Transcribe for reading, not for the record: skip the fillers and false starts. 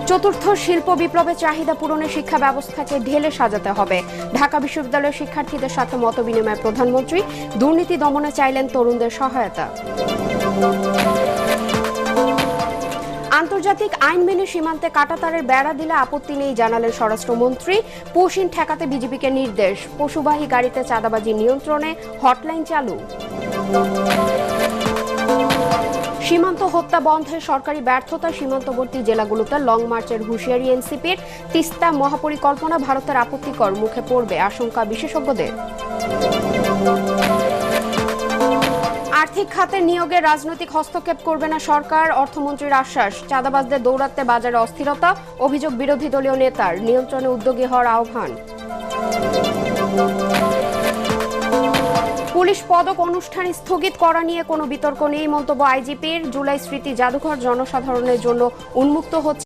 চতুর্থ শিল্প বিপ্লবের চাহিদা পূরণে শিক্ষা ব্যবস্থাকে ঢেলে সাজাতে হবে। ঢাকা বিশ্ববিদ্যালয়ের শিক্ষার্থীদের সাথে মতবিনিময়ে প্রধানমন্ত্রী। দুর্নীতি দমনে চাইলেন তরুণদের সহায়তা। আন্তর্জাতিক আইন মেনে সীমান্তে কাঁটাতারের বেড়া দিলে আপত্তি নেই জানালেন স্বরাষ্ট্রমন্ত্রী। পশুহীন ঠেকাতে বিজিবিকে নির্দেশ। পশুবাহী গাড়িতে চাঁদাবাজি নিয়ন্ত্রণে হটলাইন চালু। সীমান্ত হত্যা বন্ধে সরকারি ব্যর্থতা। সীমান্তবর্তী জেলাগুলোতে লং মার্চের হুঁশিয়ারি এনসিপির। তিস্তা মহাপরিকল্পনা ভারতের আপত্তিকর, মুখে পড়বে আশঙ্কা বিশেষজ্ঞদের। আর্থিক খাতে নিয়োগে রাজনৈতিক হস্তক্ষেপ করবে না সরকার, অর্থমন্ত্রীর আশ্বাস। চাঁদাবাজদের দৌরাত্মে বাজারে অস্থিরতা, অভিযোগ বিরোধী দলীয় নেতার। নিয়ন্ত্রণে উদ্যোগী হওয়ার আহ্বান। পুলিশ পদক অনুষ্ঠান স্থগিত করা নিয়ে কোনো বিতর্ক নেই মন্তব্য আইজিপির। জুলাই স্মৃতি জাদুঘর জনসাধারণের জন্য উন্মুক্ত হচ্ছে।